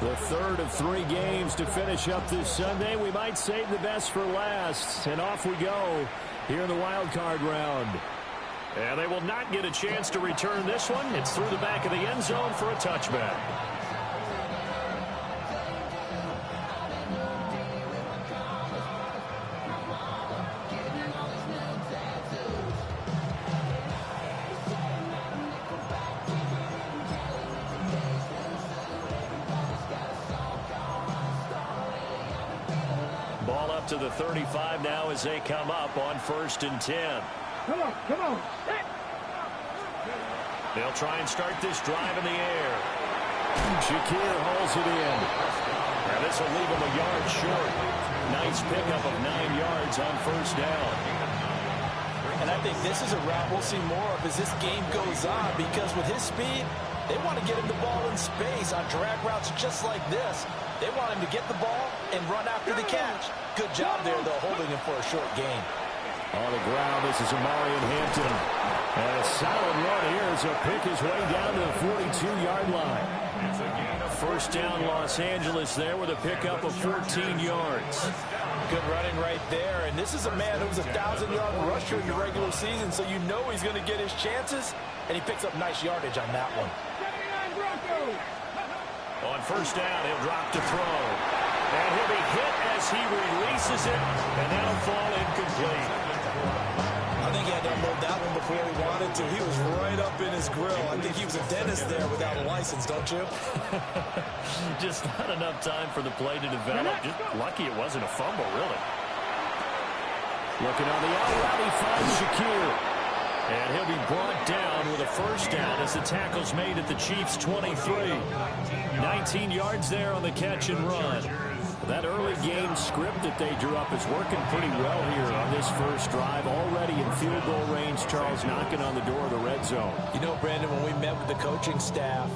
The third of 3 games to finish up this Sunday. We might save the best for last. And off we go here in the wild card round. And they will not get a chance to return this one. It's through the back of the end zone for a touchback. Ball up to the 35 now as they come up on 1st and 10. Come on. They'll try and start this drive in the air. Shakir hauls it in. And this will leave him a yard short. Nice pickup of 9 yards on 1st down. And I think this is a route we'll see more of as this game goes on, because with his speed, they want to get him the ball in space on drag routes just like this. They want him to get the ball and run after the catch. Good job there, though, holding him for a short gain. On the ground, this is Amarian Hampton. And a solid run here as he'll pick his way down to the 42-yard line. It's a gain of 1st down Los Angeles there with a pickup of 14 yards. Good running right there. And this is a man who was a 1,000-yard rusher in the regular season, so you know he's going to get his chances. And he picks up nice yardage on that one. On 1st down, he'll drop to throw. And he'll be hit as he releases it, and that'll fall incomplete. I think he had to unload that one before he wanted to. He was right up in his grill. I think he was a dentist there without a license, don't you? Just not enough time for the play to develop. Just lucky it wasn't a fumble, really. Looking on the out route, he finds Shakir. And he'll be brought down with a 1st down as the tackle's made at the Chiefs' 23. 19 yards there on the catch and run. That early game script that they drew up is working pretty well here on this first drive. Already in field goal range, Charles, knocking on the door of the red zone. You know, Brandon, when we met with the coaching staff,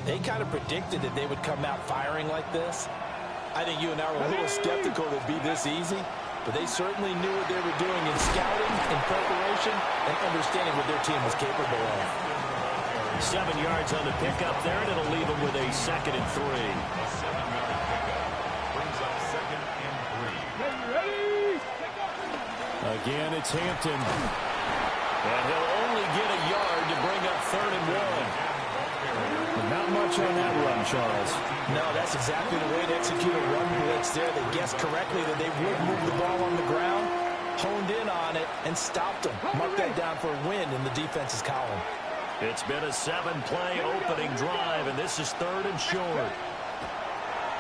they kind of predicted that they would come out firing like this. I think you and I were a little skeptical that it'd be this easy, but they certainly knew what they were doing in scouting, in preparation, and understanding what their team was capable of. 7 yards on the pickup there, and it'll leave them with a 2nd and 3. Again, it's Hampton. And he'll only get a yard to bring up 3rd and 1. Not much on that run, Charles. No, that's exactly the way to execute a run blitz there. They guessed correctly that they would move the ball on the ground, honed in on it, and stopped them. Mark that down for a win in the defense's column. It's been a 7-play opening drive, and this is 3rd and short.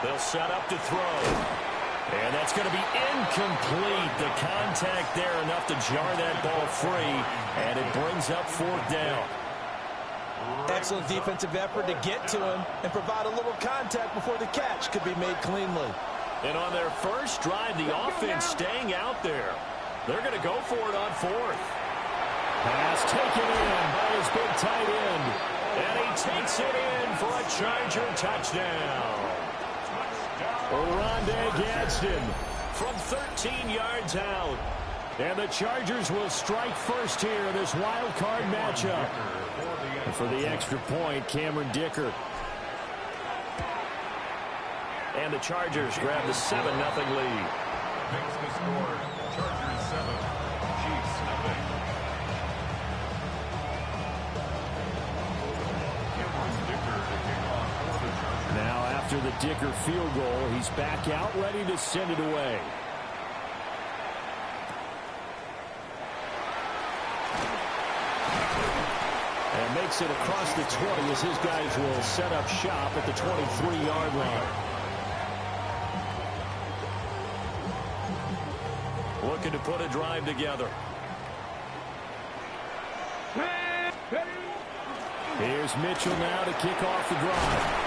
They'll set up to throw. And that's going to be incomplete. The contact there enough to jar that ball free, and it brings up 4th down. Excellent defensive effort to get to him and provide a little contact before the catch could be made cleanly. And on their first drive, the offense staying out there. They're going to go for it on 4th. Pass taken in by his big tight end. And he takes it in for a Charger touchdown. Oronde Gadsden from 13 yards out. And the Chargers will strike first here in this wild card matchup. And for the extra point, Cameron Dicker. And the Chargers grab the 7-0 lead. Makes the score Chargers 7, Chiefs 0. Now after the Dicker field goal, he's back out ready to send it away. And makes it across the 20 as his guys will set up shop at the 23-yard line. Looking to put a drive together. Here's Mitchell now to kick off the drive.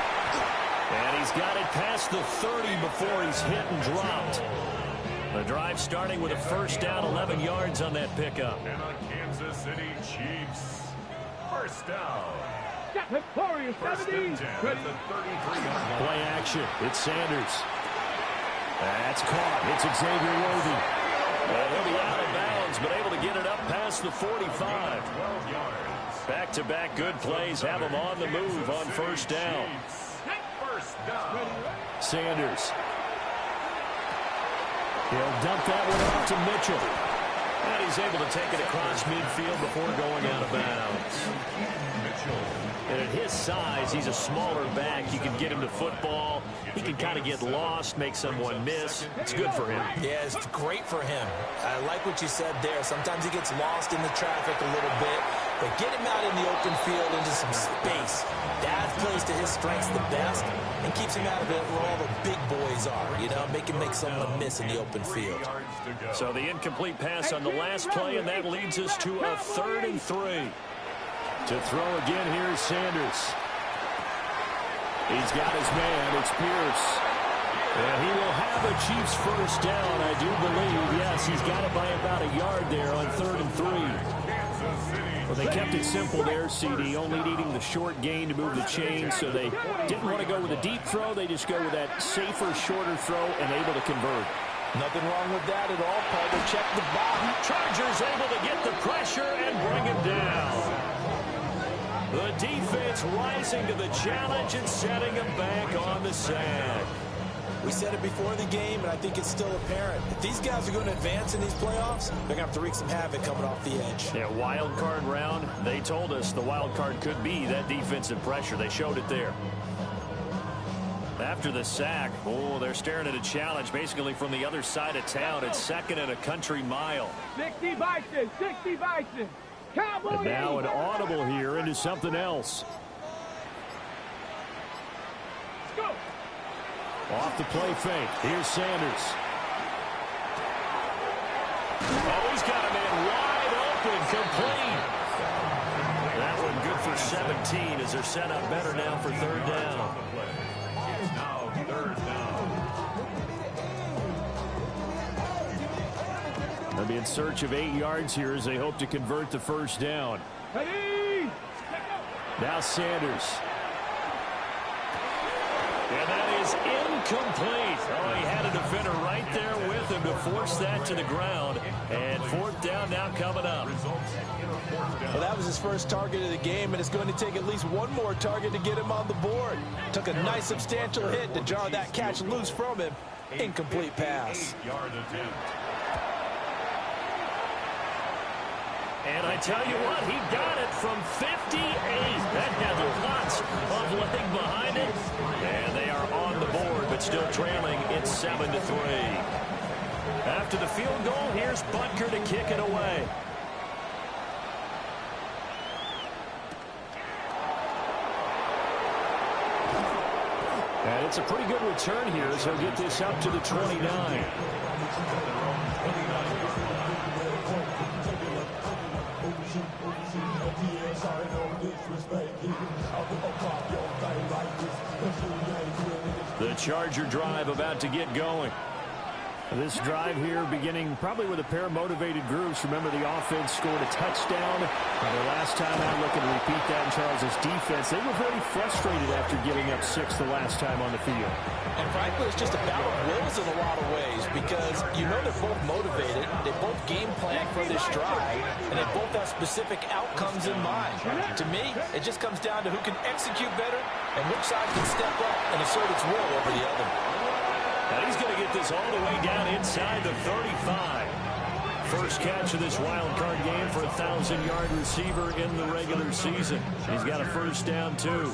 And he's got it past the 30 before he's hit and dropped. The drive starting with a 1st down, 11 yards on that pickup. And a Kansas City Chiefs 1st down. First and 10 at the 33-yard line. Play action. It's Sanders. That's caught. It's Xavier Worthy. And he'll be out of bounds, but able to get it up past the 45. 12 yards. Back-to-back good plays have him on the move on 1st down. First down. Sanders. He'll dump that one off to Mitchell. And he's able to take it across midfield before going out of bounds. And at his size, he's a smaller back. You can get him to football. He can kind of get lost, make someone miss. It's good for him. Yeah, it's great for him. I like what you said there. Sometimes he gets lost in the traffic a little bit. But get him out in the open field into some space. That plays to his strengths the best and keeps him out of it where all the big boys are. You know, make him make someone miss in the open field. So the incomplete pass on the last play, and that leads us to a 3rd and 3. To throw again, here's Sanders. He's got his man. It's Pierce. And he will have a Chiefs first down, I do believe. Yes, he's got it by about a yard there on 3rd and 3. Well, they kept it simple there, CD, only needing the short gain to move the chain, so they didn't want to go with a deep throw. They just go with that safer, shorter throw and able to convert. Nothing wrong with that at all, Paul. They check the box. Chargers able to get the pressure and bring him down. The defense rising to the challenge and setting him back on the sand. We said it before the game, and I think it's still apparent. If these guys are going to advance in these playoffs, they're going to have to wreak some havoc coming off the edge. Yeah, wild card round. They told us the wild card could be that defensive pressure. They showed it there. After the sack, oh, they're staring at a challenge basically from the other side of town. It's 2nd and a country mile. 60 Bison, 60 Bison. Cowboy. And now an audible here into something else. Go. Off the play fake. Here's Sanders. Oh, he's got a man wide open, complete. That one good for 17 as they're set up better now for 3rd down. It's now 3rd down. They'll be in search of 8 yards here as they hope to convert the first down. Ready. Now Sanders. And that is incomplete. Oh, he had a defender right there with him to force that to the ground. And 4th down now coming up. Well, that was his first target of the game, and it's going to take at least one more target to get him on the board. Took a nice substantial hit to jar that catch loose from him. Incomplete pass. 8-yard attempt. And I tell you what, he got it from 58. That had lots of leg behind it. And they are on the board, but still trailing. It's 7-3. After the field goal, here's Butker to kick it away. And it's a pretty good return here as he'll get this up to the 29. The Charger drive about to get going. This drive here beginning probably with a pair of motivated groups. Remember, the offense scored a touchdown. The last time out, looking to repeat that in Charles' defense. They were very frustrated after giving up 6 the last time on the field. And frankly, it's just a battle of wills in a lot of ways because you know they're both motivated. They both game plan for this drive, and they both have specific outcomes in mind. To me, it just comes down to who can execute better and which side can step up and assert its will over the other. Now he's going to get this all the way down inside the 35. First catch of this wild card game for a 1,000-yard receiver in the regular season. He's got a first down, too.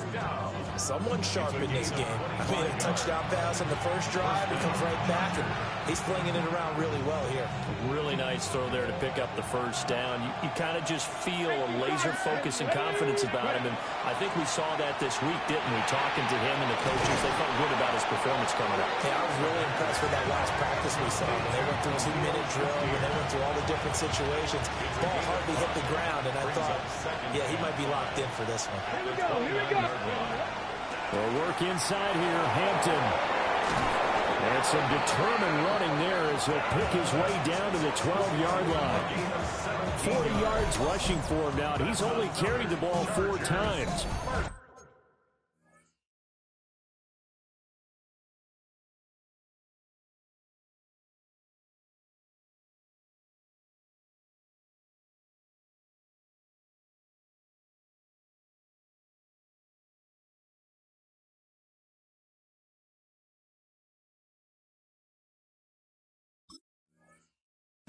Someone sharp in this game. I mean, a touchdown pass on the first drive. He comes right back, and he's flinging it around really well here. Really nice throw there to pick up the first down. You kind of just feel a laser focus and confidence about him, and I think we saw that this week, didn't we? Talking to him and the coaches, they felt good about his performance coming up. Yeah, I was really impressed with that last practice we saw. When they went through 2-minute drill, when they went through all the different situations, ball hardly hit the ground, and I thought, yeah, he might be locked in for this one. Here we go, here we go. Well, work inside here, Hampton. And some determined running there as he'll pick his way down to the 12-yard line. 40 yards rushing for him now. He's only carried the ball 4 times.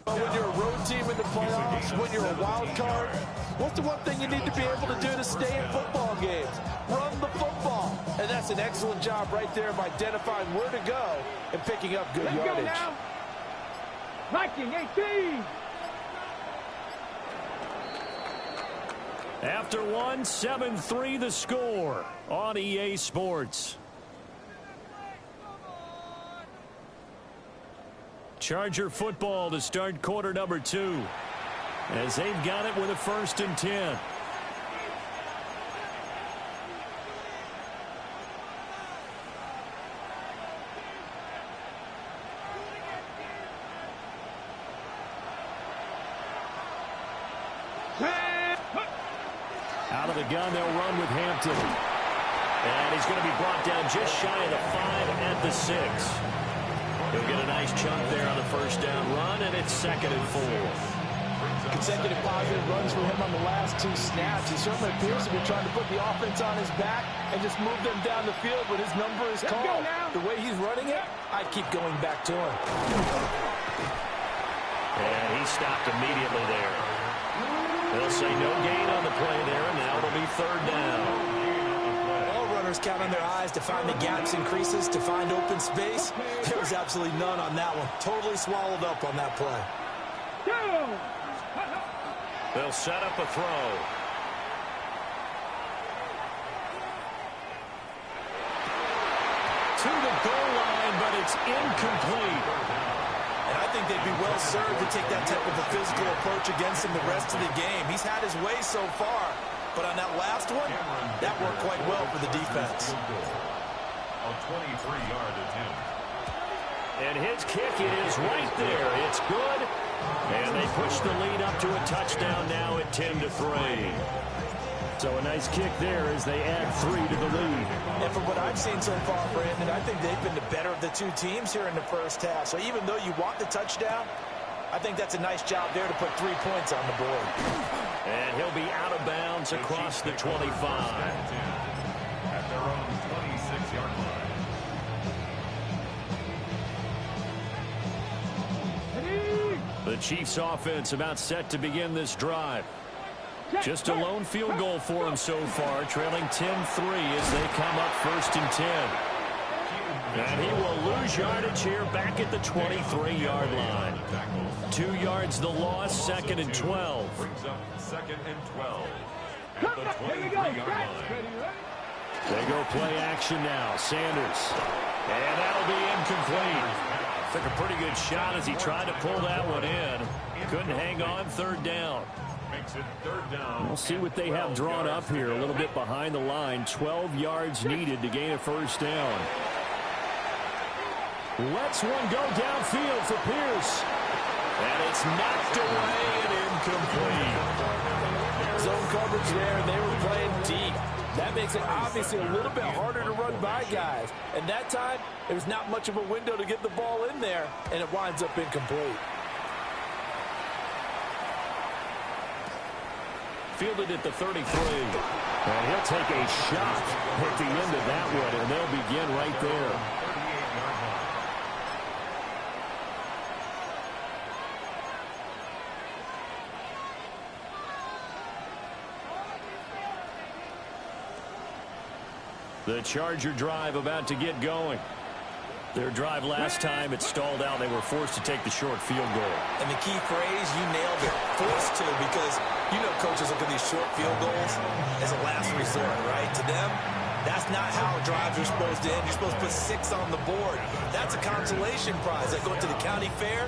But when you're a road team in the playoffs, when you're a wild card, what's the one thing you need to be able to do to stay in football games? Run the football. And that's an excellent job right there of identifying where to go and picking up good yardage. Go now. Viking 18. After one, 7-3 the score on EA Sports. Charger football to start quarter number 2. As they've got it with a 1st and 10. Out of the gun, they'll run with Hampton. And he's going to be brought down just shy of the 5 at the 6. He'll get a nice chunk there on the 1st down run, and it's 2nd and 4. Consecutive positive runs for him on the last 2 snaps. He certainly appears to be trying to put the offense on his back and just move them down the field, but his number is called. The way he's running it, I'd keep going back to him. And he stopped immediately there. They'll say no gain on the play there, and now it'll be 3rd down. All runners count on their eyes to find the gaps and creases, to find open space. There was absolutely none on that one. Totally swallowed up on that play. They'll set up a throw. To the goal line, but it's incomplete. And I think they'd be well served to take that type of a physical approach against him the rest of the game. He's had his way so far, but on that last one, that worked quite well for the defense. A 23-yard attempt. And his kick is right there. It's good. And they push the lead up to a touchdown now at 10-3. So a nice kick there as they add 3 to the lead. And from what I've seen so far, Brandon, I think they've been the better of the 2 teams here in the 1st half. So even though you want the touchdown, I think that's a nice job there to put 3 points on the board. And he'll be out of bounds across the 25. At their own 26-yard line. The Chiefs offense about set to begin this drive. Just a lone field goal for him so far, trailing 10-3 as they come up 1st and 10. And he will lose yardage here back at the 23-yard line. 2 yards the loss, 2nd and 12. Brings up 2nd and 12. At the 23-yard line. They go play action now. Sanders. And that'll be incomplete. Took a pretty good shot as he tried to pull that one in. Couldn't hang on, 3rd down. Makes it 3rd down. We'll see what they have drawn up here. A little bit behind the line. 12 yards needed to gain a 1st down. Lets one go downfield for Pierce. And it's knocked away and incomplete. Zone coverage there, and they were playing deep. That makes it obviously a little bit harder to run by guys. And that time, there's not much of a window to get the ball in there, and it winds up incomplete. Fielded at the 33. And he'll take a shot at the end of that one, and they'll begin right there. The Charger drive about to get going. Their drive last time, it stalled out. They were forced to take the short field goal. And the key phrase, you nailed it. Forced to, because you know coaches look at these short field goals as a last resort, right? To them, that's not how drives are supposed to end. You're supposed to put 6 on the board. That's a consolation prize. That going to the county fair,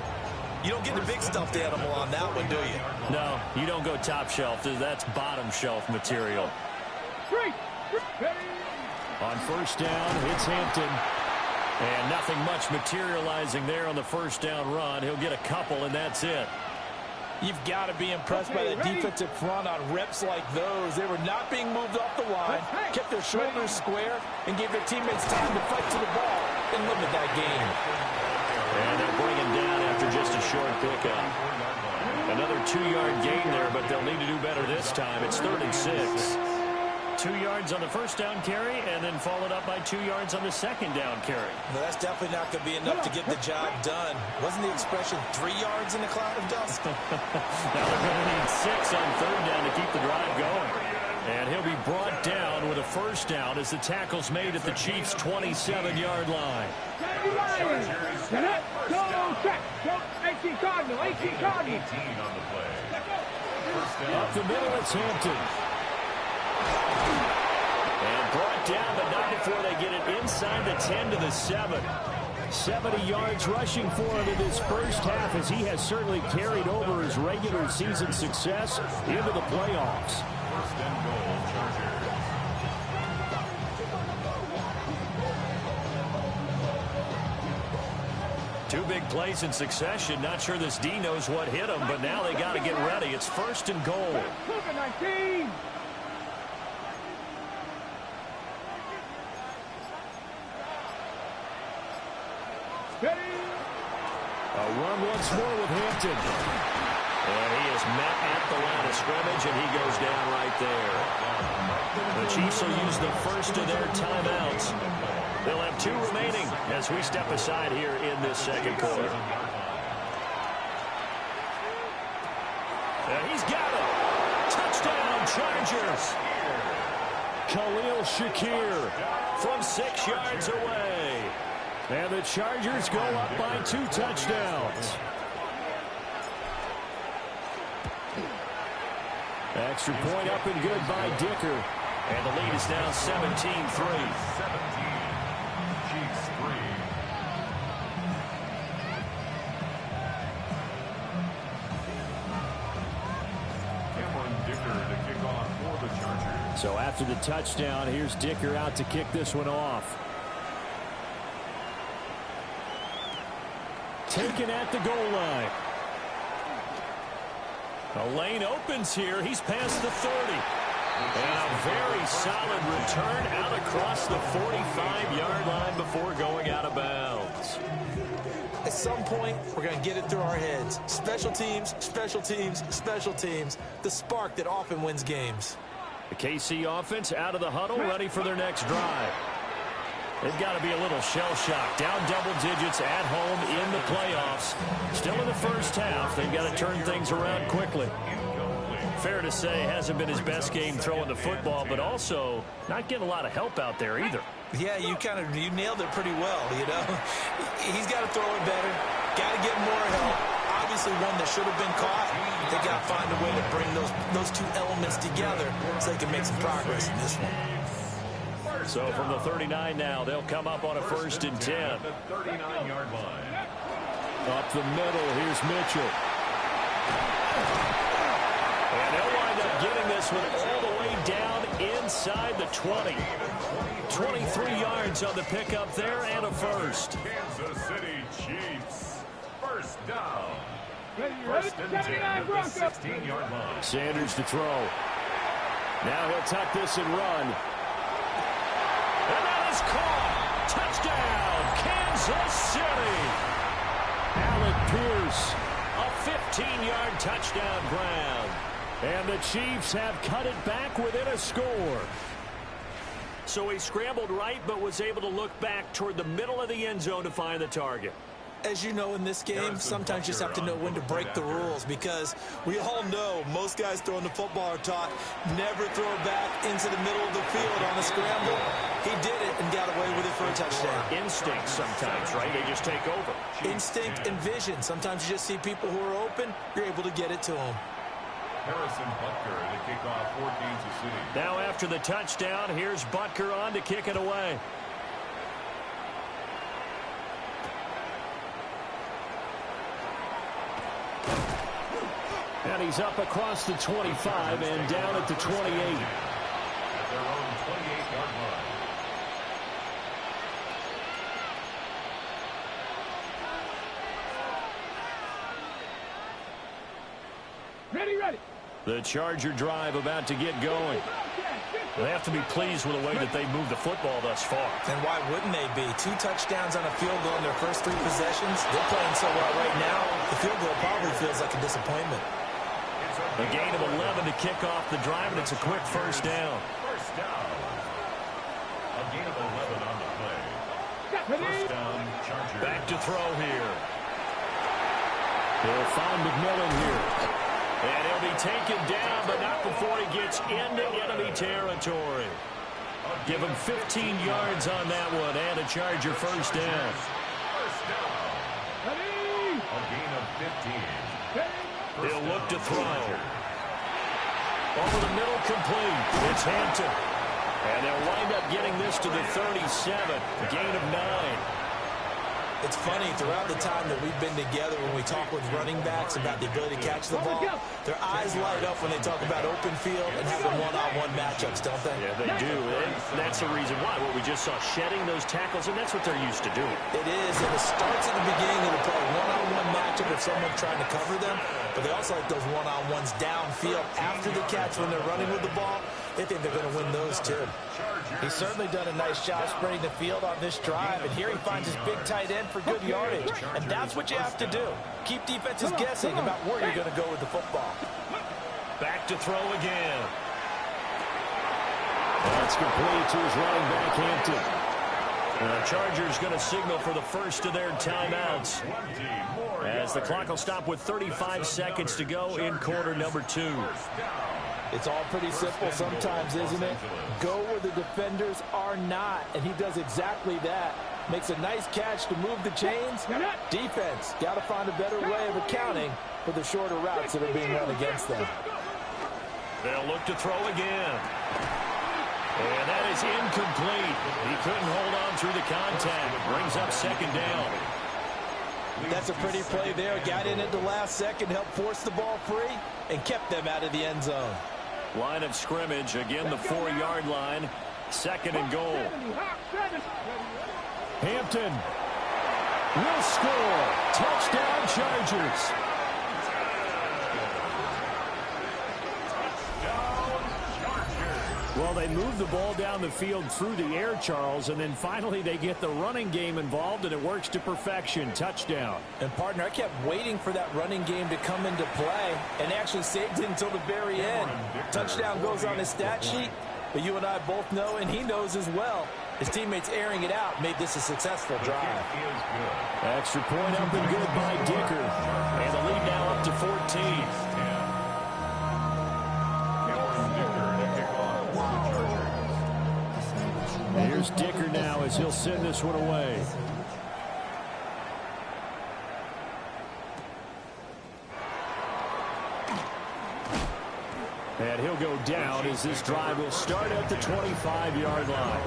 you don't get the big stuffed animal on that one, do you? No, you don't go top shelf. That's bottom shelf material. On 1st down, it's Hampton. And nothing much materializing there on the 1st down run. He'll get a couple, and that's it. You've got to be impressed by the defensive front on reps like those. They were not being moved off the line, kept their shoulders square, and gave their teammates time to fight to the ball and limit that game. And they'll bring him down after just a short pickup. Another 2-yard gain there, but they'll need to do better this time. It's 3rd and 6. 2 yards on the first down carry, and then followed up by 2 yards on the second down carry. Well, that's definitely not going to be enough to get the job done. Wasn't the expression 3 yards in a cloud of dust? Now they're going to need 6 on third down to keep the drive going. And he'll be brought down with a first down as the tackle's made at the Chiefs' 27-yard line. Up the middle, it's Hampton. And brought down, but not before they get it inside the 10 to the 7. 70 yards rushing for him in this first half, as he has certainly carried over his regular season success into the playoffs. First and goal, Chargers. Two big plays in succession. Not sure this D knows what hit him, but now they got to get ready. It's first and goal. A run once more with Hampton. And he is met at the line of scrimmage, and he goes down right there. The Chiefs will use the first of their timeouts. They'll have 2 remaining as we step aside here in this second quarter. And he's got it. Touchdown, Chargers. Khalil Shakir from 6 yards away. And the Chargers go up by 2 touchdowns. Extra point up and good by Dicker. And the lead is now 17-3. Chiefs 3. Cameron Dicker to kick off for the Chargers. So after the touchdown, here's Dicker out to kick this one off. Taken at the goal line. The lane opens here. He's past the 30. And a very solid return out across the 45-yard line before going out of bounds. At some point, we're going to get it through our heads. Special teams, special teams, special teams. The spark that often wins games. The KC offense out of the huddle, ready for their next drive. They've got to be a little shell-shocked. Down double digits at home in the playoffs. Still in the first half. They've got to turn things around quickly. Fair to say, hasn't been his best game throwing the football, but also not getting a lot of help out there either. Yeah, you nailed it pretty well, you know. He's got to throw it better. Got to get more help. Obviously one that should have been caught. They got to find a way to bring those 2 elements together so they can make some progress in this one. So from the 39 now, they'll come up on a first and 10. The 39-yard line. Up the middle, here's Mitchell. And they'll wind up getting this one all the way down inside the 20. 23 yards on the pickup there and a first. Kansas City Chiefs. First down. First and 10 at the 16-yard line. Sanders to throw. Now he'll tuck this and run. And that is caught. Touchdown, Kansas City. Alec Pierce, a 15-yard touchdown grab. And the Chiefs have cut it back within a score. So he scrambled right, but was able to look back toward the middle of the end zone to find the target. As you know, in this game, sometimes you just have to know when to break the rules, because we all know most guys throwing the football are taught never throw it back into the middle of the field on a scramble. He did it and got away with it for a touchdown. Instinct sometimes, right? They just take over. Instinct and vision. Sometimes you just see people who are open, you're able to get it to them. Harrison Butker to kick off for Kansas City. Now after the touchdown, here's Butker on to kick it away. And he's up across the 25 and down at the 28. At their own 28-yard line. Ready. The Charger drive about to get going. They have to be pleased with the way that they moved the football thus far. And why wouldn't they be? 2 touchdowns on a field goal in their first 3 possessions. They're playing so well right now, the field goal probably feels like a disappointment. A gain of 11 to kick off the drive, and it's a quick first down. First down. Gain of 11 on the play. First down, Chargers. Back to throw here. They'll find McMillan here. And he'll be taken down, but not before he gets into enemy territory. Give him 15 yards on that one and a Charger first down. First down. A gain of 15. He'll look to throw. Over the middle, complete. It's Hampton. And they'll wind up getting this to the 37. Gain of 9. It's funny, throughout the time that we've been together, when we talk with running backs about the ability to catch the ball, their eyes light up when they talk about open field and having one-on-one matchups, don't they? Yeah, they do. And that's the reason why. What we just saw, shedding those tackles, and that's what they're used to doing. It is, and it starts at the beginning of the play. One-on-one matchup if someone's trying to cover them, but they also like those one-on-ones downfield after the catch when they're running with the ball. They think they're going to win those, too. He's certainly done a nice job spreading the field on this drive, and here he finds his big tight end for good yardage. And that's what you have to do. Keep defenses guessing about where you're going to go with the football. Back to throw again. That's complete to his running back, Hampton. And the Chargers going to signal for the first of their timeouts, as the clock will stop with 35 seconds to go in quarter number 2. It's all pretty simple sometimes, isn't it? Go where the defenders are not, and he does exactly that. Makes a nice catch to move the chains. Defense, got to find a better way of accounting for the shorter routes that are being run against them. They'll look to throw again. And that is incomplete. He couldn't hold on through the contact. Brings up second down. That's a pretty play there. Got in at the last second, helped force the ball free, and kept them out of the end zone. Line of scrimmage, again the 4-yard line. Second and goal. Hampton will score. Touchdown, Chargers. Well, they move the ball down the field through the air, Charles, and then finally they get the running game involved, and it works to perfection. Touchdown. And, partner, I kept waiting for that running game to come into play and actually saved it until the very end. Touchdown goes on his stat sheet, but you and I both know, and he knows as well, his teammates airing it out made this a successful drive. Extra point up and good by Dicker. And the lead now up to 14. Here's Dicker now as he'll send this one away. And he'll go down as this drive will start at the 25-yard line.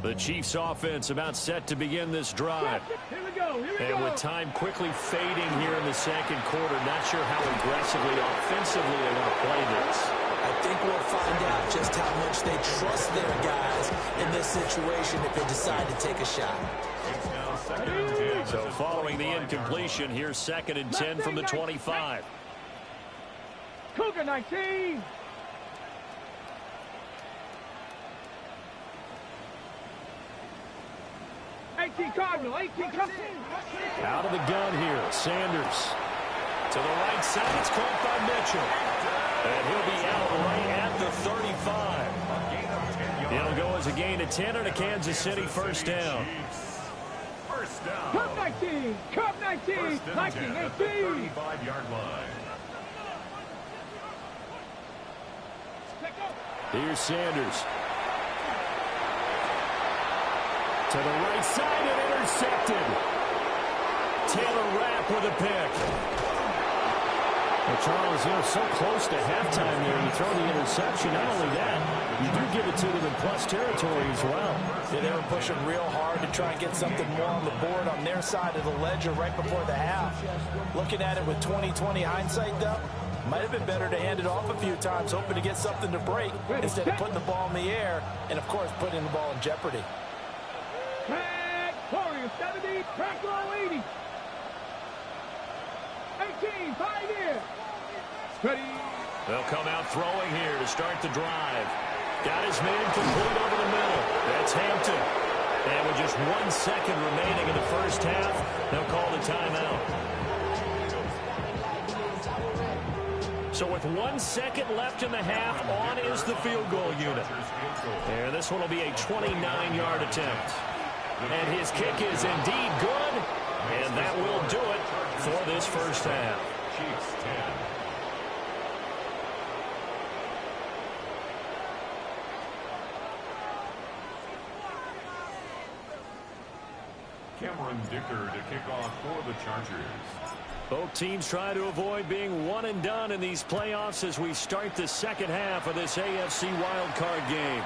The Chiefs offense about set to begin this drive. And with time quickly fading here in the second quarter, not sure how aggressively, offensively they want to play this. I think we'll find out just how much they trust their guys in this situation if they decide to take a shot. So following the incompletion, here's 2nd and 10 from the 25. Cougar 19. Cardinal, 18 comes in. Out of the gun here, Sanders. To the right side, it's caught by Mitchell. And he'll be out right at the 35. It'll go as a gain of 10 and a Kansas City first down. First down. Cup 19, Cup 19, 19, 18. 35-yard line. Here's Sanders. To the right side and intercepted. Taylor Rapp with a pick. Well, Charles, so close to halftime there. You throw the interception. Not only that, you do give it to them in plus territory as well. Yeah, they were pushing real hard to try and get something more on the board on their side of the ledger right before the half. Looking at it with 20/20 hindsight, though, might have been better to hand it off a few times, hoping to get something to break instead of putting the ball in the air and, of course, putting the ball in jeopardy. Track Warriors 70, track roll 80. 18, 5 here. Ready. They'll come out throwing here to start the drive. Got his man complete over the middle. That's Hampton. with just 1 second remaining in the first half, they'll call the timeout. So with 1 second left in the half, on is the field goal unit. And this one will be a 29-yard attempt. And his kick is indeed good. And that will do it for this first half. Chiefs 10. Cameron Dicker to kick off for the Chargers. Both teams try to avoid being one and done in these playoffs as we start the second half of this AFC wildcard game.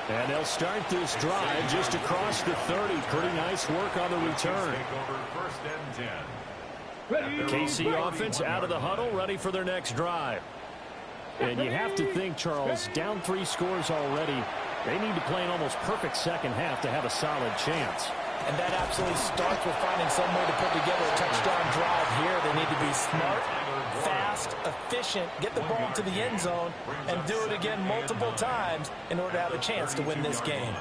And they'll start this drive just across the 30. Pretty nice work on the return. First and 10. KC offense out of the huddle, ready for their next drive. And you have to think, Charles, down 3 scores already. They need to play an almost perfect second half to have a solid chance. And that absolutely starts with finding some way to put together a touchdown drive here. They need to be smart, fast, efficient, get the ball to the end zone, and do it again multiple times in order to have a chance to win this game.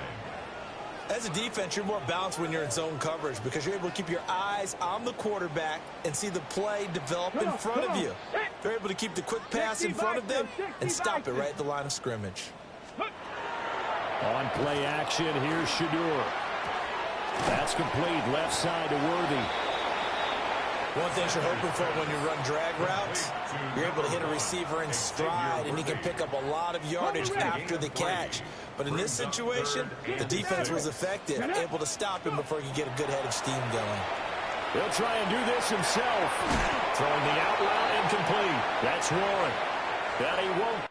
As a defense, you're more balanced when you're in zone coverage because you're able to keep your eyes on the quarterback and see the play develop in front of you. You're able to keep the quick pass in front of them and stop it right at the line of scrimmage. On play action, here's Shadur. That's complete, left side to Worthy. One thing you're hoping for when you run drag routes, you're able to hit a receiver in stride, and he can pick up a lot of yardage after the catch. But in this situation, the defense was effective, able to stop him before he could get a good head of steam going. He'll try and do this himself. Throwing the out route incomplete. That's Warren. That he won't.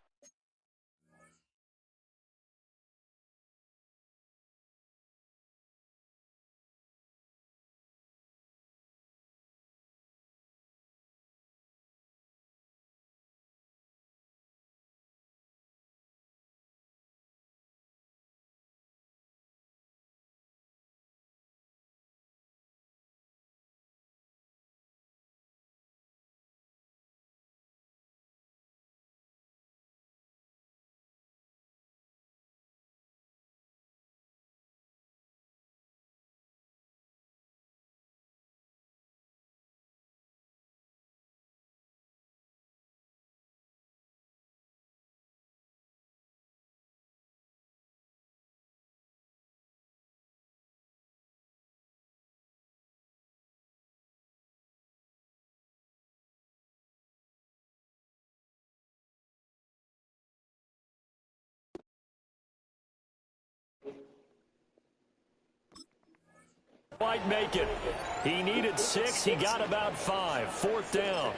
Might make it. He needed 6. He got about 5. 4th down.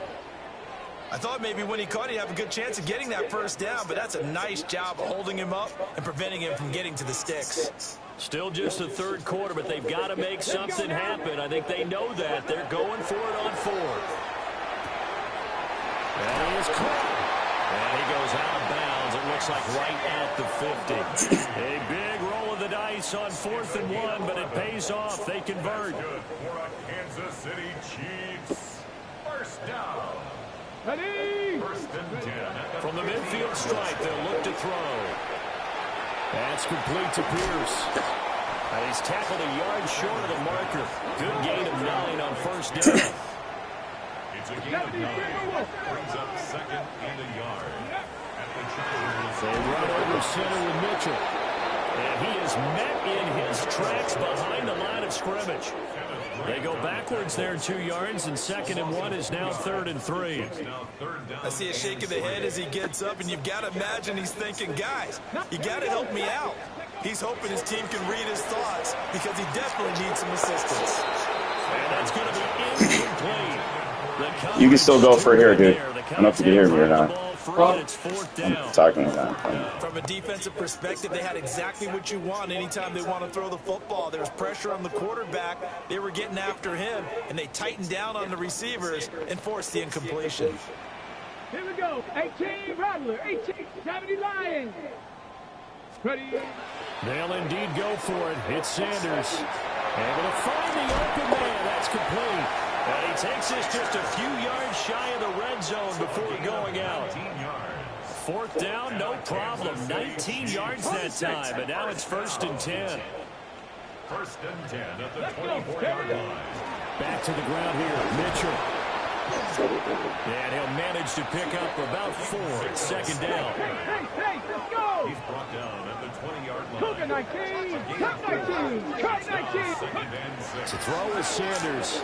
I thought maybe when he caught it, he'd have a good chance of getting that first down, but that's a nice job of holding him up and preventing him from getting to the sticks. Still just the 3rd quarter, but they've got to make something happen. I think they know that. They're going for it on 4th. And he is caught. And he goes out of bounds. It looks like right at the 50. A big roll of the dice on 4th and 1, but it pays off. They convert. Good for a Kansas City Chiefs. First down. First and 10. From the midfield stripe, they'll look to throw. That's complete to Pierce. And he's tackled a yard short of the marker. Good gain of 9 on first down. It's a gain of 9. Brings up 2nd and a yard. They run over center with Mitchell. And he is met in his tracks behind the line of scrimmage. They go backwards there 2 yards, and 2nd and 1 is now 3rd and 3. I see a shake of the head as he gets up, and you've got to imagine he's thinking, guys, you got to help me out. He's hoping his team can read his thoughts because he definitely needs some assistance. And that's going to be incomplete. You can still go for here, dude. I don't know if you can hear me or not. It's 4th down. I'm talking about. From a defensive perspective, they had exactly what you want anytime they want to throw the football. There's pressure on the quarterback. They were getting after him, and they tightened down on the receivers and forced the incompletion. Here we go. 18 Rattler, 18 70 Lions. Ready? They'll indeed go for it. It's Sanders. Able to find the open man. That's complete. And he takes this just a few yards shy of the red zone before going out. 4th down, no problem. 19 yards that time, but now it's 1st and 10. 1st and 10 at the 24-yard line. Back to the ground here, Mitchell. And he'll manage to pick up about 4. It's 2nd down. Hey, let's go! He's brought down at the 20-yard line. Cougar 19, cut 19, cut 19. 2nd and 6. To throw is Sanders.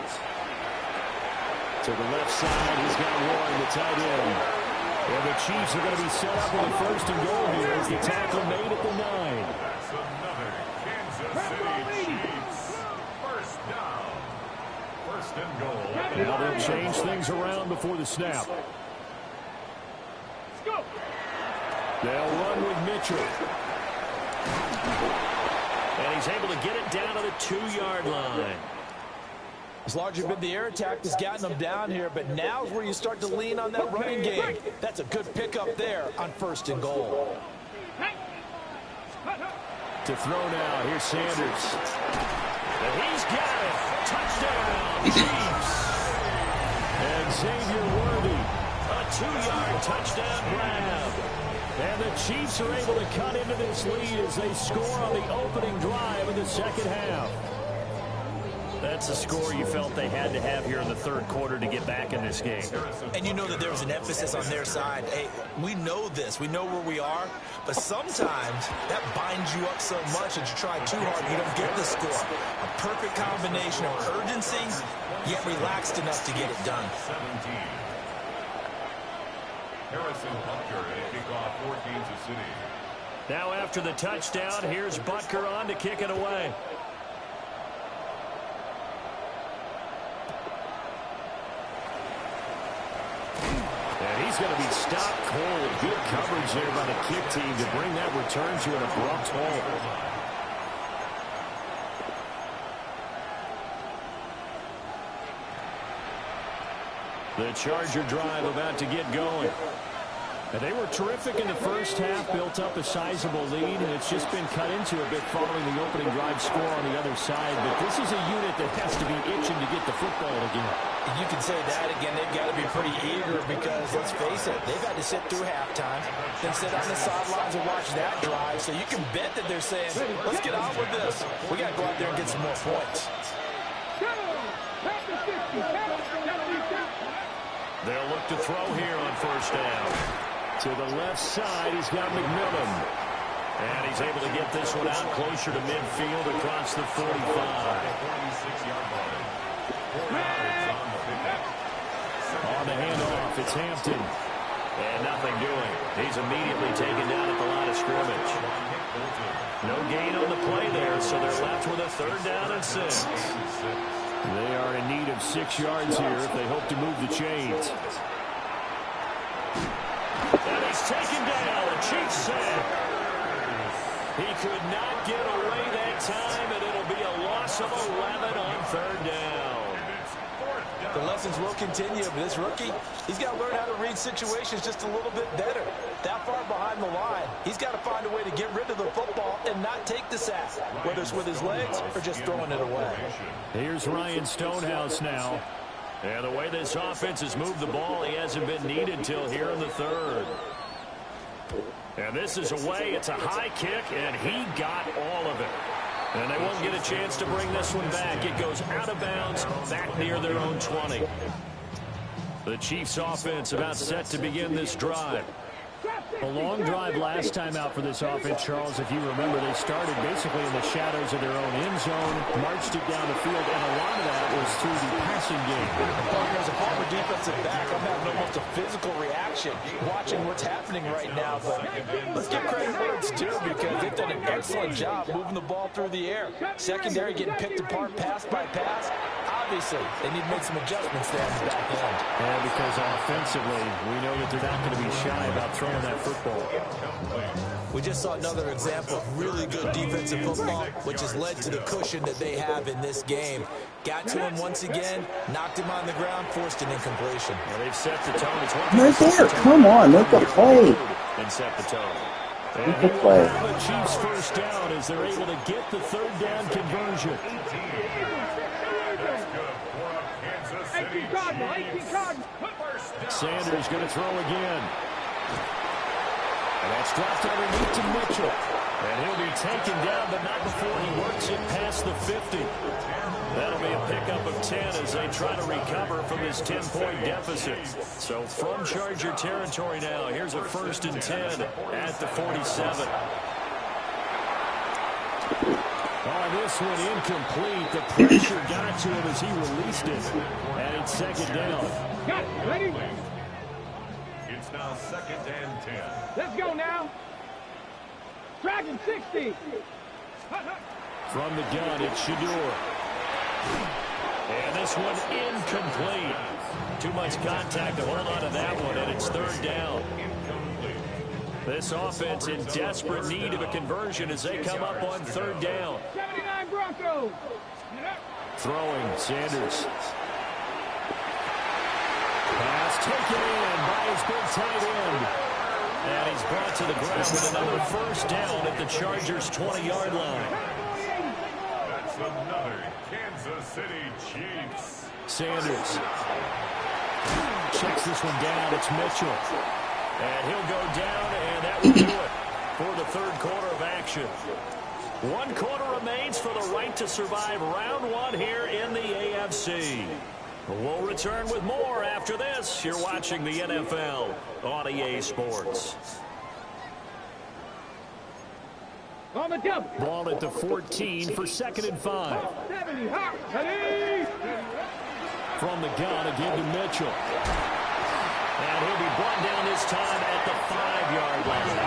To the left side, he's got Warren, the tight end. And the Chiefs are going to be set up with a 1st and goal here as the tackle made at the 9. That's another Kansas City Chiefs 1st down. 1st and goal. Now they'll change things around before the snap. Let's go! They'll run with Mitchell. And he's able to get it down to the 2-yard line. It's largely been the air attack that's gotten them down here, but now is where you start to lean on that running game. That's a good pickup there on 1st and goal. To throw now, here's Sanders. And he's got it. Touchdown, Chiefs. And Xavier Worthy, a 2-yard touchdown grab. And the Chiefs are able to cut into this lead as they score on the opening drive in the 2nd half. That's a score you felt they had to have here in the 3rd quarter to get back in this game. And you know that there was an emphasis on their side. Hey, we know this. We know where we are. But sometimes that binds you up so much that you try too hard, you don't get the score. A perfect combination of urgency, yet relaxed enough to get it done. 17. Harrison Butker at kickoff for Kansas City. Now after the touchdown, here's Butker on to kick it away. And he's going to be stopped cold. Good coverage there by the kick team to bring that return to an abrupt halt. The Charger drive about to get going. And they were terrific in the 1st half, built up a sizable lead, and it's just been cut into a bit following the opening drive score on the other side. But this is a unit that has to be itching to get the football again. You can say that again. They've got to be pretty eager because, let's face it, they've had to sit through halftime, then sit on the sidelines and watch that drive. So you can bet that they're saying, let's get on with this. We got to go out there and get some more points. They'll look to throw here on 1st down. To the left side, he's got McMillan. And he's able to get this one out closer to midfield across the 45. 46-yard line. On the handoff, it's Hampton. And nothing doing. He's immediately taken down at the line of scrimmage. No gain on the play there, so they're left with a 3rd down and 6. They are in need of 6 yards here if they hope to move the chains. And he's taken down. The Chiefs said he could not get away that time, and it'll be a loss of 11 on 3rd down. The lessons will continue, but this rookie, he's got to learn how to read situations just a little bit better. That far behind the line, he's got to find a way to get rid of the football and not take the sack, whether it's with his legs or just throwing it away. Here's Ryan Stonehouse now. And the way this offense has moved the ball, he hasn't been needed till here in the 3rd. And this is away. It's a high kick, and he got all of it. And they won't get a chance to bring this one back. It goes out of bounds, back near their own 20. The Chiefs offense about set to begin this drive. A long drive last time out for this offense, Charles. If you remember, they started basically in the shadows of their own end zone, marched it down the field, and a lot of that was through the passing game. As a former defensive back, I'm having almost a physical reaction watching what's happening right now. But let's give credit where it's due because they've done an excellent job moving the ball through the air. Secondary getting picked apart pass by pass. Obviously, they need to make some adjustments there in the back end. Yeah, because offensively, we know that they're not going to be shy about throwing that football. We just saw another example of really good defensive football, which has led to the cushion that they have in this game. Got to him once again, knocked him on the ground, forced an incompletion. Well, they've set the tone. It's Right there. Come on, make a play. And set the tone. Make a play. The Chiefs first down as they're able to get the 3rd down conversion. Sanders going to throw again. That's dropped underneath to Mitchell. And he'll be taken down, but not before he works it past the 50. That'll be a pickup of 10 as they try to recover from this 10-point deficit. So from Charger territory now, here's a 1st and 10 at the 47. Oh, this one incomplete. The pressure got to him as he released it. And it's 2nd down. Got it. Ready? It's now 2nd and 10. Let's go now. Dragon 60. From the gun, it's Shador. And this one incomplete. Too much contact to hold on to that one, and it's 3rd down. This offense in desperate need of a conversion as they come up on 3rd down. 79 Broncos. Throwing, Sanders. Pass taken in by his big tight end. And he's brought to the ground with another 1st down at the Chargers' 20-yard line. That's another Kansas City Chiefs. Sanders checks this one down. It's Mitchell. And he'll go down, and that will do it for the 3rd quarter of action. 1 quarter remains for the right to survive round 1 here in the AFC. We'll return with more after this. You're watching the NFL on EA Sports. On the double. Ball at the 14 for 2nd and 5. 70. Ready? From the gun, again to Mitchell. And he'll be brought down this time at the 5-yard line.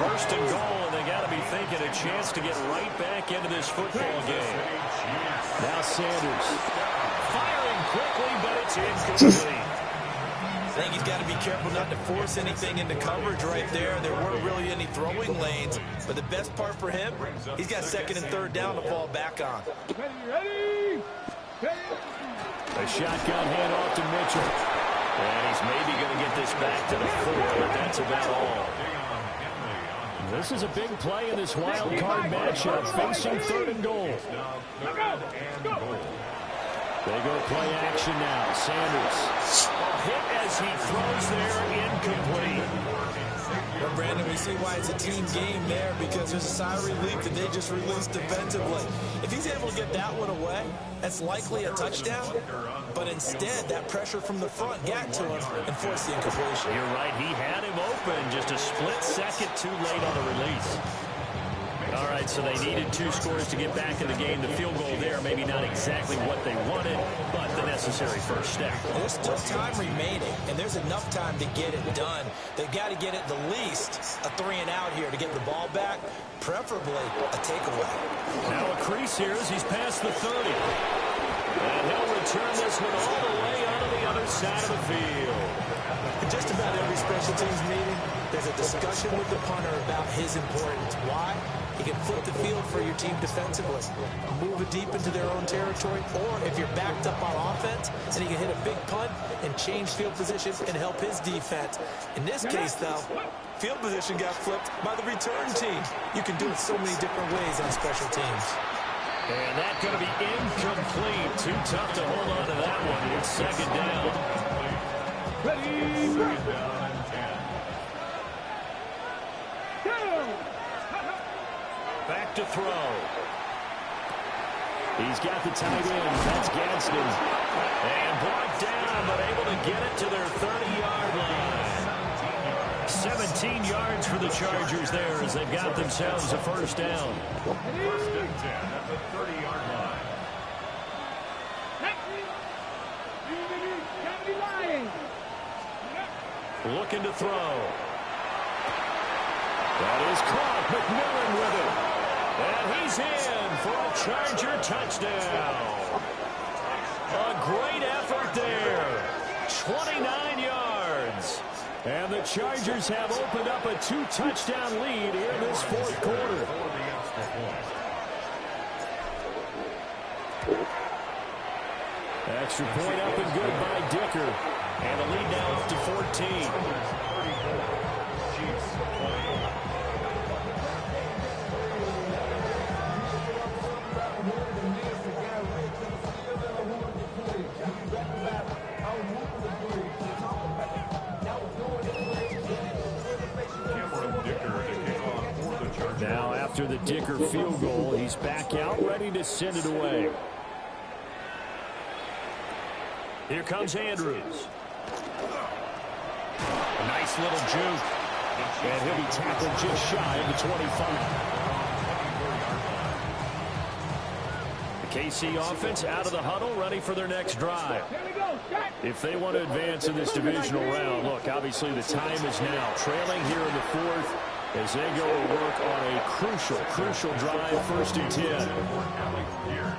1st and goal, and they got to be thinking a chance to get right back into this football game. Now Sanders. Firing quickly, but it's incomplete. I think he's got to be careful not to force anything into coverage right there. There weren't really any throwing lanes. But the best part for him, he's got 2nd and 3rd down to fall back on. Ready? A shotgun handoff to Mitchell. And he's maybe going to get this back to the 4, but that's about all. This is a big play in this wild card matchup, facing 3rd and goal. They go play action now. Sanders. Hit as he throws there, incomplete. Well, Brandon, we see why it's a team game there, because there's a sigh of relief that they just released defensively. If he's able to get that one away, that's likely a touchdown. But instead, that pressure from the front got to him and forced the incompletion. You're right. He had him open, just a split second too late on the release. All right, so they needed 2 scores to get back in the game. The field goal there, maybe not exactly what they wanted, but the necessary 1st step. There's still time remaining, and there's enough time to get it done. They've got to get at the least a 3-and-out here to get the ball back, preferably a takeaway. Now a crease here as he's past the 30. And he'll return this one all the way onto the other side of the field. In just about every special teams meeting, there's a discussion with the punter about his importance. Why? He can flip the field for your team defensively, move it deep into their own territory, or if you're backed up on offense, then he can hit a big punt and change field position and help his defense. In this case, though, field position got flipped by the return team. You can do it so many different ways on special teams. And that's going to be incomplete. Too tough to hold on to that one. It's 2nd down. Ready? Back to throw. He's got the tight end. That's Gadsden. And brought down, but able to get it to their 30-yard line. 17 yards for the Chargers there as they've got themselves a 1st down. 1st and 10 at the 30-yard line. Looking to throw. That is caught. McMillan with it. And he's in for a Charger touchdown. A great effort there. 29 yards. And the Chargers have opened up a 2-touchdown lead here in this 4th quarter. Extra point up and good by Dicker. And the lead now up to 14. after the Dicker field goal. He's back out, ready to send it away. Here comes Andrews. A nice little juke. And he'll be tackled just shy of the 25. The KC offense out of the huddle, ready for their next drive. If they want to advance in this divisional round, look, obviously the time is now. Trailing here in the fourth as they go to work on a crucial drive, 1st and 10.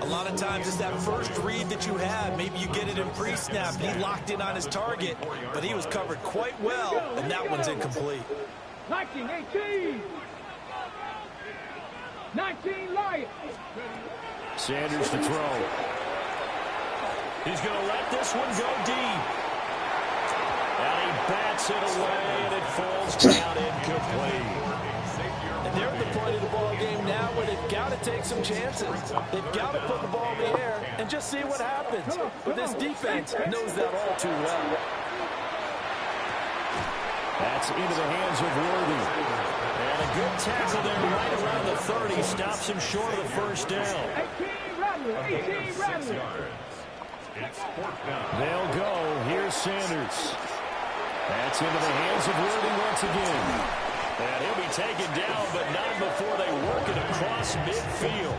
A lot of times it's that first read that you have. Maybe you get it in pre-snap. He locked in on his target, but he was covered quite well, and that one's incomplete. 19, 18. 19, Lions. Sanders to throw. He's going to let this one go deep. And he bats it away, and it falls down incomplete. And they're at the point of the ball game now where they've got to take some chances. They've got to put the ball in the air and just see what happens. But this defense knows that all too well. That's into the hands of Worthy. And a good tackle there right around the 30. Stops him short of the first down. 18, Rattler. 18, Rattler. They'll go. Here's Sanders. That's into the hands of Worthy once again. And he'll be taken down, but not before they work it across midfield.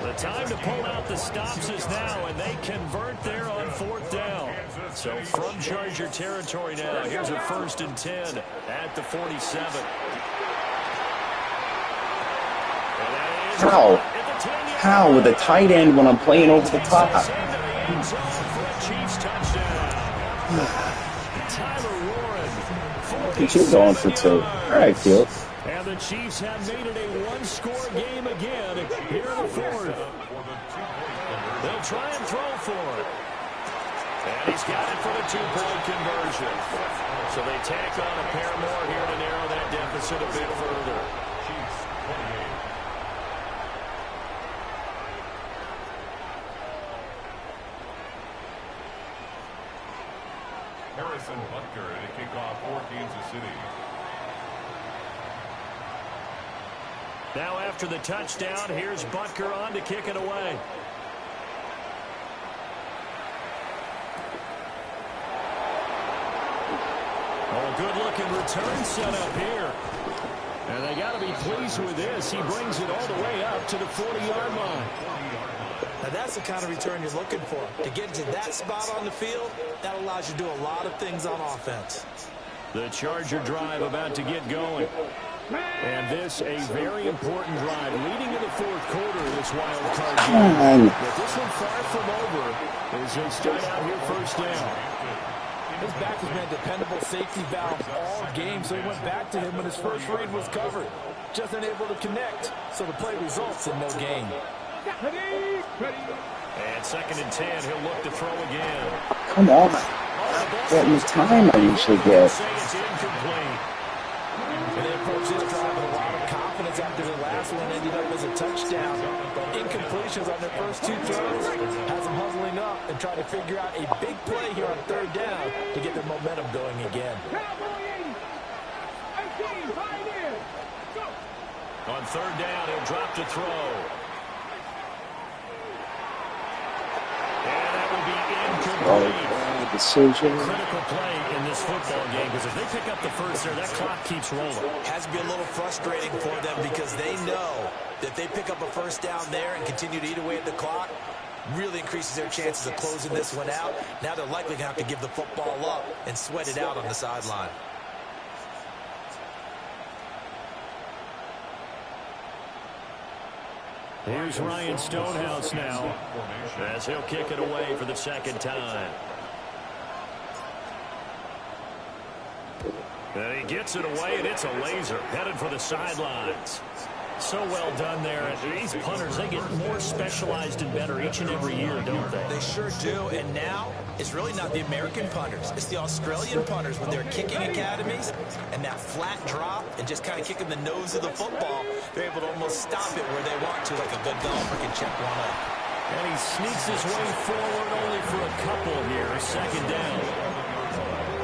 The time to pull out the stops is now, and they convert there on 4th down. So from Charger territory now, here's a 1st and 10 at the 47. How with a tight end when I'm playing over the top? You're going for 2. All right, Fields. And the Chiefs have made it a one-score game again here in the 4th. They'll try and throw for it. And he's got it for the 2-point conversion. So they tack on a pair more here to narrow that deficit a bit further. Harrison Butker to kick off for Kansas City. Now after the touchdown, here's Butker on to kick it away. Oh, good-looking return set up here. And they got to be pleased with this. He brings it all the way up to the 40-yard line. Now that's the kind of return you're looking for. To get to that spot on the field, that allows you to do a lot of things on offense. The Charger drive about to get going. And this a very important drive leading to the 4th quarter of this wild card game. But this one far from over as they start out here 1st down. His back has been a dependable safety valve all game, so he went back to him when his first read was covered. Just unable to connect, so the play results in no gain. And 2nd and 10, he'll look to throw again. Come on. Getting the time I usually get. Say it's incomplete. And they approach this drive with a lot of confidence after the last one ended up as a touchdown. Incompletions on their first 2 throws has them huddling up and trying to figure out a big play here on 3rd down to get their momentum going again. On 3rd down, he'll drop to throw. And that will be incomplete. Decision. Critical play in this football game because if they pick up the first there, that clock keeps rolling. Has to be a little frustrating for them because they know that they pick up a 1st down there and continue to eat away at the clock, really increases their chances of closing this one out. Now they're likely going to have to give the football up and sweat it out on the sideline. Here's Ryan Stonehouse now as he'll kick it away for the 2nd time. And he gets it away, and it's a laser headed for the sidelines. So well done there. These punters, they get more specialized and better each and every year, don't they? They sure do. And now it's really not the American punters. It's the Australian punters with their kicking academies and that flat drop and just kind of kicking the nose of the football. They're able to almost stop it where they want to, like a good golfer can check one up. And he sneaks his way forward only for a couple here. 2nd down.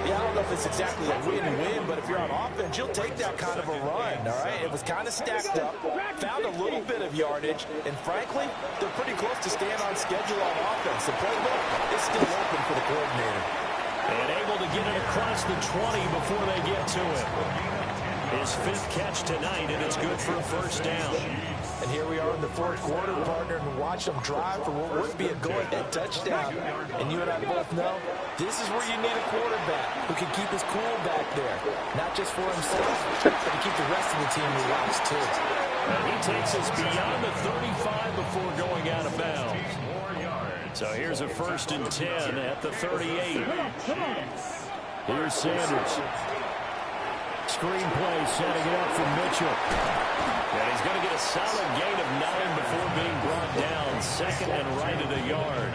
Yeah, I don't know if if it's exactly a win-win, but if you're on offense, you'll take that kind of a run, all right? It was kind of stacked up, found a little bit of yardage, and frankly, they're pretty close to staying on schedule on offense. The playbook is still open for the coordinator. And able to get it across the 20 before they get to it. His 5th catch tonight, and it's good for a first down. And here we are in the 4th quarter, partner, and watch them drive for what would be a go-ahead touchdown. And you and I both know this is where you need a quarterback who can keep his cool back there, not just for himself, but to keep the rest of the team relaxed too. And he takes us beyond the 35 before going out of bounds. So here's a 1st and 10 at the 38. Here's Sanders. Screenplay setting it up for Mitchell. And he's going to get a solid gain of 9 before being brought down. 2nd and right at a yard.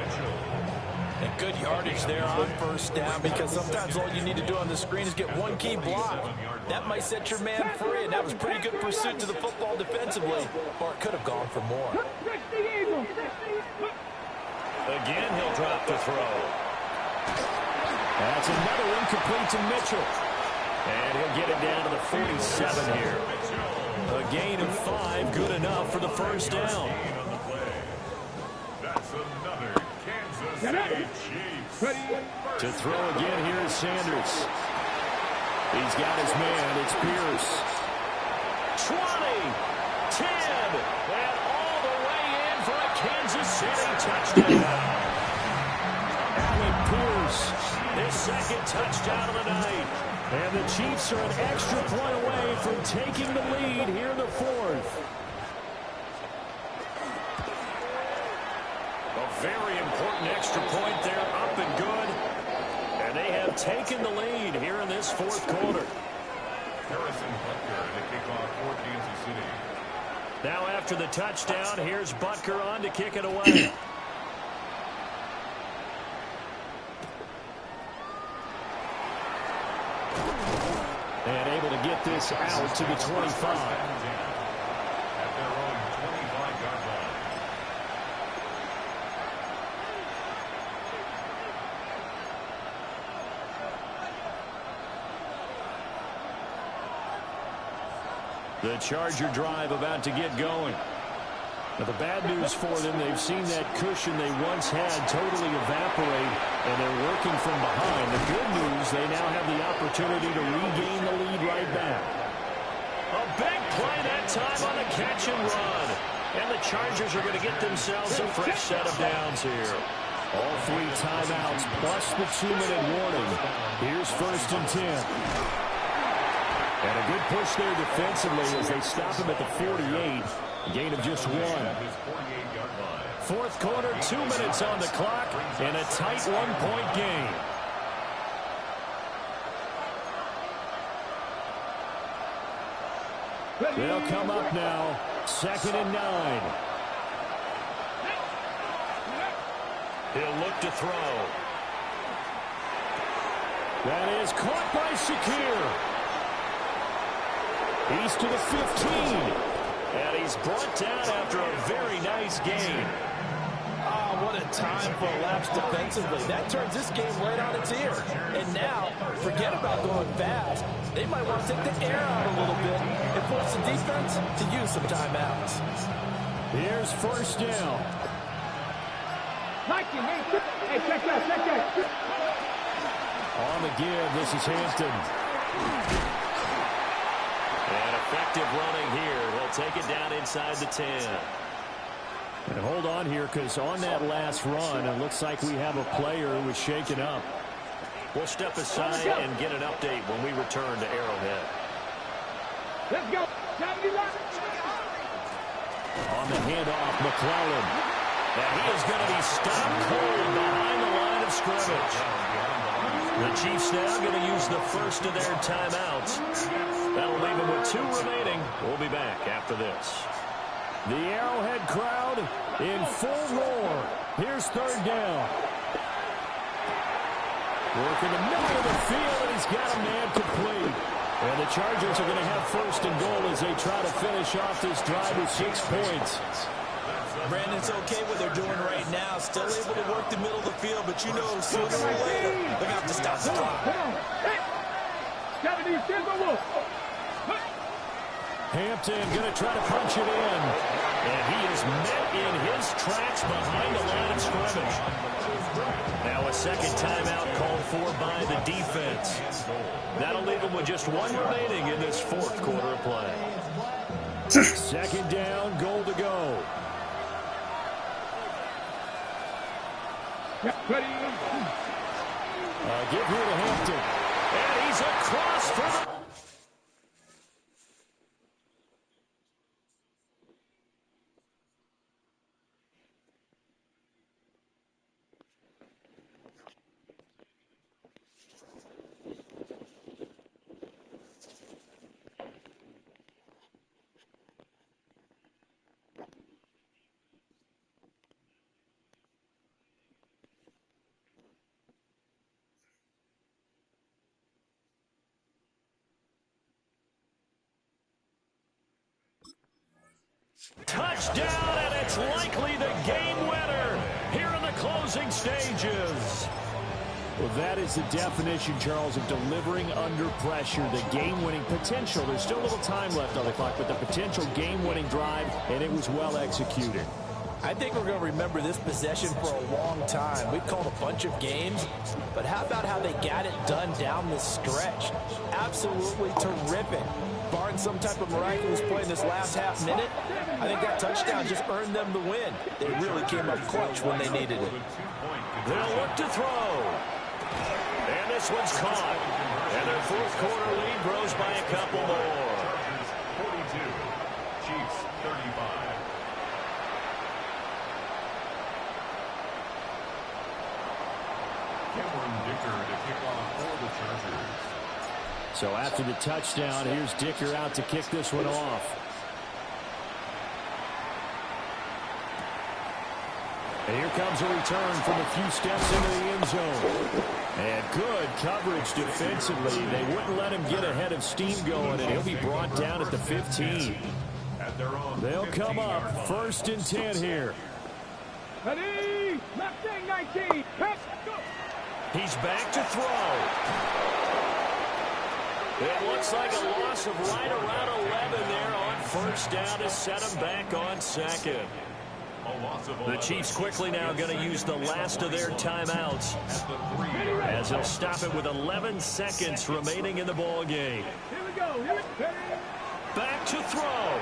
And good yardage there on 1st down, because sometimes all you need to do on the screen is get one key block. That might set your man free, and that was pretty good pursuit to the football defensively, or it could have gone for more. Again, he'll drop to throw. That's another incomplete to Mitchell. And he'll get it down to the 47 here. A gain of 5, good enough for the first down. That's another Kansas City Chiefs. To throw again, here is Sanders. He's got his man, it's Pierce. 20, 10, and all the way in for a Kansas City touchdown. Alec Pierce, his 2nd touchdown of the night. And the Chiefs are an extra point away from taking the lead here in the 4th. A very important extra point there, up and good. And they have taken the lead here in this 4th quarter. Harrison Butker to kick off for Kansas City. Now after the touchdown, here's Butker on to kick it away. And able to get this out to the 25. At their own 25-yard line. The Charger drive about to get going. Now, the bad news for them, they've seen that cushion they once had totally evaporate, and they're working from behind. The good news, they now have the opportunity to regain the lead right back. A big play that time on the catch and run. And the Chargers are going to get themselves a fresh set of downs here. All 3 timeouts plus the 2-minute warning. Here's 1st and 10. And a good push there defensively as they stop him at the 48. A gain of just 1. 4th quarter, 2 minutes on the clock, and a tight 1-point game. They'll come up now, 2nd and 9. He'll look to throw. That is caught by Shakir. He's to the 15. And he's brought down after a very nice gain. Oh, what a time for a lapse defensively. That turns this game right on its ear. And now, forget about going fast. They might want to take the air out a little bit and force the defense to use some timeouts. Here's 1st down. Hey, check that. On the give, this is Hampton. And effective running here. He'll take it down inside the 10. And hold on here, because on that last run, it looks like we have a player who was shaken up. We'll step aside and get an update when we return to Arrowhead. Let's go. On the handoff, McClellan. And he is going to be stopped cold behind the line of scrimmage. The Chiefs now going to use the first of their timeouts. That'll leave them with 2 remaining. We'll be back after this. The Arrowhead crowd in full roar. Here's 3rd down. Working the middle of the field, and he's got a man complete. And the Chargers are going to have 1st and goal as they try to finish off this drive with 6 points. Brandon, it's okay what they're doing right now. Still able to work the middle of the field, but you know sooner or later they're going to have to stop the clock. Hampton going to try to punch it in. And he is met in his tracks behind the line of scrimmage. Now a second timeout called for by the defense. That'll leave them with just one remaining in this fourth quarter of play. Second down, goal to go. Give here to Hampton. And he's across for the... Touchdown, and it's likely the game winner here in the closing stages. Well, that is the definition, Charles, of delivering under pressure. The game-winning potential. There's still a little time left on the clock, but the potential game-winning drive, and it was well executed. I think we're going to remember this possession for a long time. We've called a bunch of games, but how about how they got it done down the stretch? Absolutely terrific. Barring some type of miraculous play in this last half minute, I think that touchdown just earned them the win. They really came up clutch when they needed it. They'll look to throw. And this one's caught. And their fourth quarter lead grows by a couple more. 42, Chiefs 35. Dicker to kick off for the Chargers. So after the touchdown, here's Dicker out to kick this one off. And here comes a return from a few steps into the end zone. And good coverage defensively. They wouldn't let him get ahead of steam going, and he'll be brought down at the 15. They'll come up 1st and 10 here. Ready, left wing 19, pass, go. He's back to throw. It looks like a loss of right around 11 there on 1st down to set him back on 2nd. The Chiefs quickly now going to use the last of their timeouts as they'll stop it with 11 seconds remaining in the ball game. Here we go. Back to throw.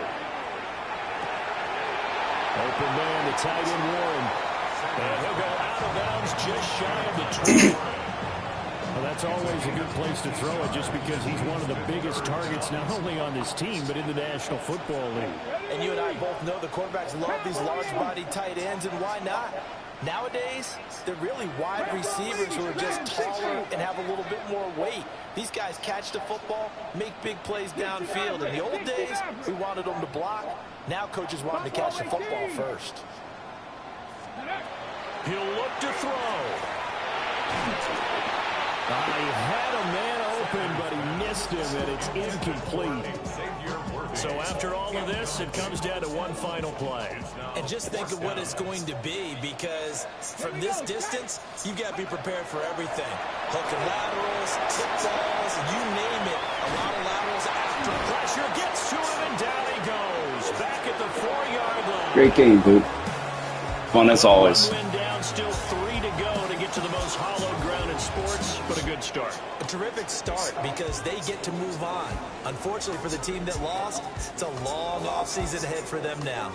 Open man to tight end Warren. And he'll go out of bounds just shy of the 20. Well, that's always a good place to throw it just because he's one of the biggest targets not only on this team but in the National Football League. And you and I both know the quarterbacks love these large-bodied tight ends, and why not? Nowadays, they're really wide receivers who are just taller and have a little bit more weight. These guys catch the football, make big plays downfield. In the old days, we wanted them to block. Now coaches want them to catch the football first. He'll look to throw. He had a man open, but he missed him, and it's incomplete. So after all of this, it comes down to one final play. And just think of what it's going to be, because from this distance, you've got to be prepared for everything. Hook and laterals, tip balls, you name it. A lot of laterals after Pressure gets to him, and down he goes. Back at the 4-yard line. Great game, dude. Fun as always. One win down, still 3 to go to get to the most hallowed ground in sports, but a good start. A terrific start because they get to move on. Unfortunately for the team that lost, it's a long offseason ahead for them now.